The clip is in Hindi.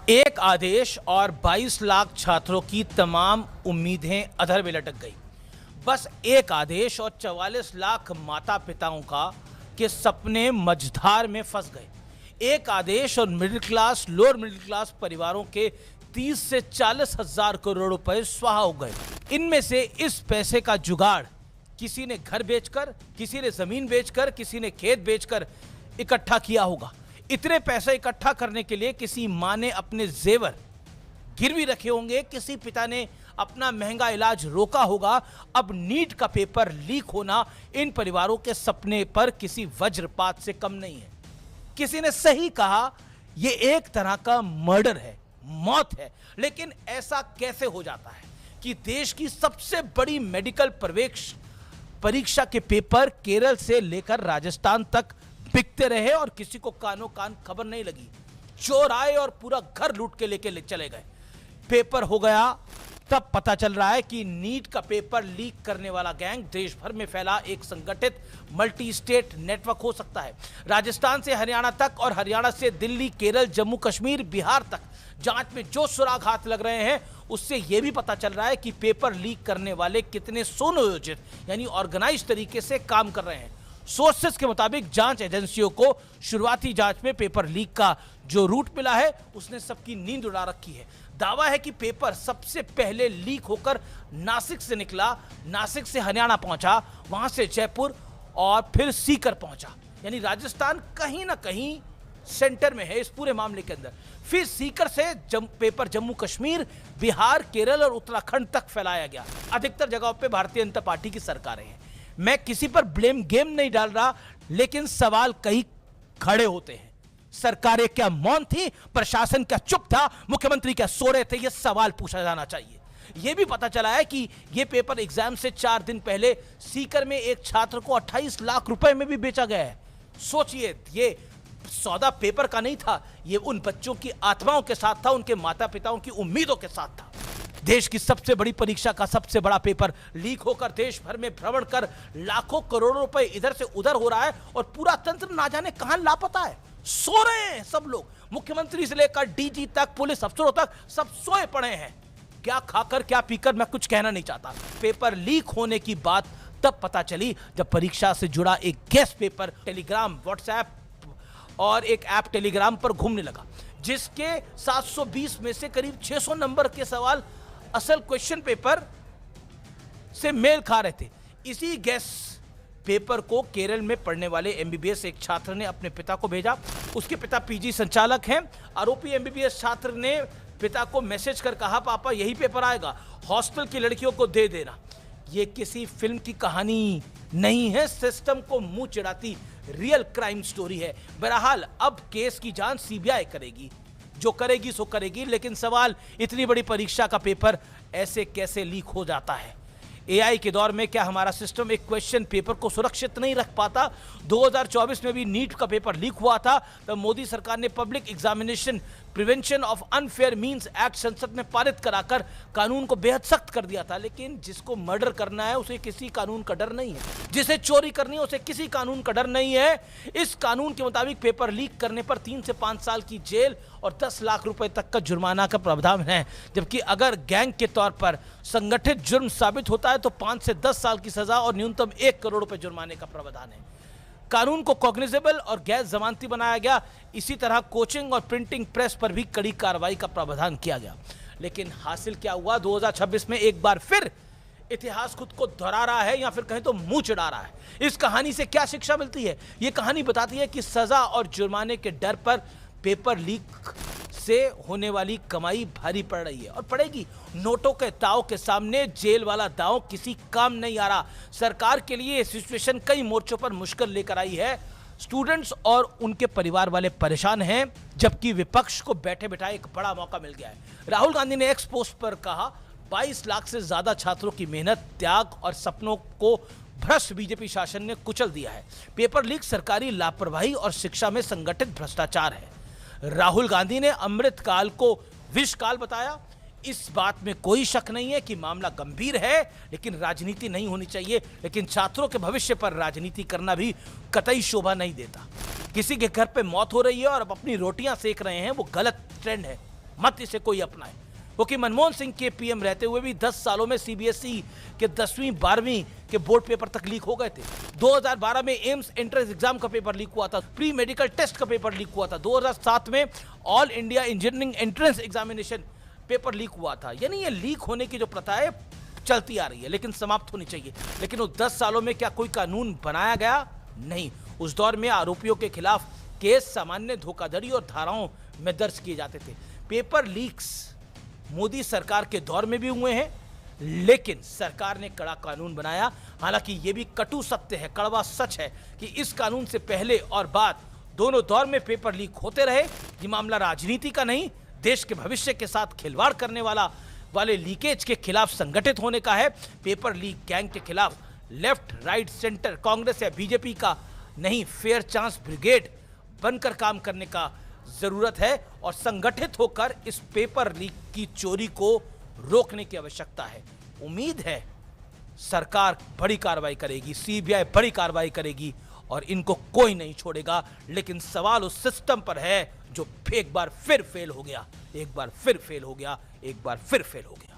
एक आदेश और 22 लाख छात्रों की तमाम उम्मीदें अधर में लटक गई। बस एक आदेश और 44 लाख माता पिताओं का के सपने मझधार में फंस गए। एक आदेश और middle class, lower middle class परिवारों के 30 से 40 हजार करोड़ रुपए स्वाहा हो गए। इनमें से इस पैसे का जुगाड़ किसी ने घर बेचकर, किसी ने जमीन बेचकर, किसी ने खेत बेचकर इकट्ठा किया होगा। इतने पैसे इकट्ठा करने के लिए किसी मां ने अपने जेवर गिरवी रखे होंगे, किसी पिता ने अपना महंगा इलाज रोका होगा। अब नीट का पेपर लीक होना इन परिवारों के सपने पर किसी वज्रपात से कम नहीं है। किसी ने सही कहा, यह एक तरह का मर्डर है, मौत है। लेकिन ऐसा कैसे हो जाता है कि देश की सबसे बड़ी मेडिकल परीक्षा के पेपर केरल से लेकर राजस्थान तक बिकते रहे और किसी को कानो कान खबर नहीं लगी। चोर आए और पूरा घर लूट के लेके चले गए। पेपर हो गया, तब पता चल रहा है कि नीट का पेपर लीक करने वाला गैंग देश भर में फैला एक संगठित मल्टी स्टेट नेटवर्क हो सकता है। राजस्थान से हरियाणा तक और हरियाणा से दिल्ली, केरल, जम्मू कश्मीर, बिहार तक जांच में जो सुराग हाथ लग रहे हैं, उससे यह भी पता चल रहा है कि पेपर लीक करने वाले कितने सुनियोजित यानी ऑर्गेनाइज तरीके से काम कर रहे हैं। सोर्सेस के मुताबिक जांच एजेंसियों को शुरुआती जांच में पेपर लीक का जो रूट मिला है, उसने सबकी नींद उड़ा रखी है। दावा है कि पेपर सबसे पहले लीक होकर नासिक से निकला, नासिक से हरियाणा पहुंचा, वहां से जयपुर और फिर सीकर पहुंचा। यानी राजस्थान कहीं ना कहीं सेंटर में है इस पूरे मामले के अंदर। फिर सीकर से पेपर जम्मू कश्मीर, बिहार, केरल और उत्तराखंड तक फैलाया गया। अधिकतर जगहों पे भारतीय जनता पार्टी की सरकारें हैं। मैं किसी पर ब्लेम गेम नहीं डाल रहा, लेकिन सवाल कई खड़े होते हैं। सरकारें क्या मौन थी, प्रशासन क्या चुप था, मुख्यमंत्री क्या सो रहे थे? यह सवाल पूछा जाना चाहिए। यह भी पता चला है कि यह पेपर एग्जाम से 4 दिन पहले सीकर में एक छात्र को 28 लाख रुपए में भी बेचा गया है। सोचिए, यह सौदा पेपर का नहीं था, यह उन बच्चों की आत्माओं के साथ था, उनके माता पिताओं की उम्मीदों के साथ था। देश की सबसे बड़ी परीक्षा का सबसे बड़ा पेपर लीक होकर देश भर में भ्रमण कर लाखों करोड़ों रुपए इधर से उधर हो रहा है और पूरा तंत्र ना जाने कहां लापता है। सो रहे हैं सब लोग, मुख्यमंत्री से लेकर डीजी तक, पुलिस अफसरों तक, सब सोए पड़े हैं। क्या खाकर क्या पीकर, मैं कुछ कहना नहीं चाहता। पेपर लीक होने की बात तब पता चली जब परीक्षा से जुड़ा एक गेस्ट पेपर टेलीग्राम, व्हाट्सएप और एक ऐप टेलीग्राम पर घूमने लगा, जिसके 720 में से करीब 600 नंबर के सवाल असल क्वेश्चन पेपर से मेल खा रहे थे। इसी गैस पेपर को केरल में पढ़ने वाले एमबीबीएस एक छात्र ने अपने पिता को भेजा। उसके पिता पीजी संचालक हैं। आरोपी एमबीबीएस छात्र ने पिता को मैसेज कर कहा, पापा यही पेपर आएगा, हॉस्टल की लड़कियों को दे देना। यह किसी फिल्म की कहानी नहीं है, सिस्टम को मुंह चिढ़ाती रियल क्राइम स्टोरी है। बहरहाल अब केस की जांच सीबीआई करेगी, जो करेगी सो करेगी। लेकिन सवाल, इतनी बड़ी परीक्षा का पेपर ऐसे कैसे लीक हो जाता है? एआई के दौर में क्या हमारा सिस्टम एक क्वेश्चन पेपर को सुरक्षित नहीं रख पाता? 2024 में भी नीट का पेपर लीक हुआ था, तब मोदी सरकार ने public examination prevention of unfair means act संसद में पारित कराकर कानून को बेहद सख्त कर दिया था। लेकिन जिसको मर्डर करना है उसे किसी कानून का डर नहीं है, जिसे चोरी करनी है उसे किसी कानून का डर नहीं है। इस कानून के मुताबिक पेपर लीक करने पर 3 से 5 साल की जेल और 10 लाख रुपए तक का जुर्माना का प्रावधान है। जबकि अगर गैंग के तौर पर संगठित जुर्म साबित होता है तो 5 से 10 साल की सजा और न्यूनतम 1 करोड़ रुपए जुर्माने का प्रावधान है। कानून को कॉग्निजेबल और गैर जमानती बनाया गया। इसी तरह कोचिंग और प्रिंटिंग प्रेस पर भी कड़ी कार्रवाई का प्रावधान किया गया। लेकिन हासिल क्या हुआ? 2026 में एक बार फिर इतिहास खुद को दोहरा रहा है, या फिर कहें तो मुंह चिढ़ा रहा है। इस कहानी से क्या शिक्षा मिलती है? यह कहानी बताती है कि सजा और जुर्माने के डर पर पेपर लीक से होने वाली कमाई भारी पड़ रही है और पड़ेगी। नोटों के दांव के सामने जेल वाला दांव किसी काम नहीं आ रहा। सरकार के लिए यह सिचुएशन कई मोर्चों पर मुश्किल लेकर आई है। स्टूडेंट्स और उनके परिवार वाले परेशान हैं, जबकि विपक्ष को बैठे बिठाए एक बड़ा मौका मिल गया है। राहुल गांधी ने एक्स पोस्ट पर कहा, 22 लाख से ज्यादा छात्रों की मेहनत, त्याग और सपनों को भ्रष्ट बीजेपी शासन ने कुचल दिया है। पेपर लीक सरकारी लापरवाही और शिक्षा में संगठित भ्रष्टाचार है। राहुल गांधी ने अमृतकाल को विषकाल बताया। इस बात में कोई शक नहीं है कि मामला गंभीर है, लेकिन राजनीति नहीं होनी चाहिए। लेकिन छात्रों के भविष्य पर राजनीति करना भी कतई शोभा नहीं देता। किसी के घर पे मौत हो रही है और अब अपनी रोटियां सेक रहे हैं, वो गलत ट्रेंड है। मत इसे कोई अपनाए, क्योंकि मनमोहन सिंह के पीएम रहते हुए भी 10 सालों में सीबीएसई के 10वीं 12वीं के बोर्ड पेपर तक लीक हो गए थे। 2012 में एम्स एंट्रेंस एग्जाम का पेपर लीक हुआ था, प्री मेडिकल टेस्ट का पेपर लीक हुआ था, 2007 में all India engineering entrance examination paper leak हुआ था। यानी ये लीक होने की जो प्रथा है चलती आ रही है, लेकिन समाप्त होनी चाहिए। लेकिन उस 10 सालों में क्या कोई कानून बनाया गया? नहीं। उस दौर में आरोपियों के खिलाफ केस सामान्य धोखाधड़ी और धाराओं में दर्ज किए जाते थे। पेपर लीक्स मोदी सरकार के दौर में भी हुए हैं, लेकिन सरकार ने कड़ा कानून बनाया। हालांकि यह भी कटु सत्य है, कड़वा सच है कि इस कानून से पहले और बाद दोनों दौर में पेपर लीक होते रहे। ये मामला राजनीति का नहीं, देश के भविष्य के साथ खिलवाड़ करने वाले लीकेज के खिलाफ संगठित होने का है। पेपर लीक गैंग के खिलाफ लेफ्ट, राइट, सेंटर, कांग्रेस या बीजेपी का नहीं, फेयर चांस ब्रिगेड बनकर काम करने का जरूरत है और संगठित होकर इस पेपर लीक की चोरी को रोकने की आवश्यकता है। उम्मीद है सरकार बड़ी कार्रवाई करेगी, सीबीआई बड़ी कार्रवाई करेगी और इनको कोई नहीं छोड़ेगा। लेकिन सवाल उस सिस्टम पर है जो एक बार फिर फेल हो गया, एक बार फिर फेल हो गया, एक बार फिर फेल हो गया।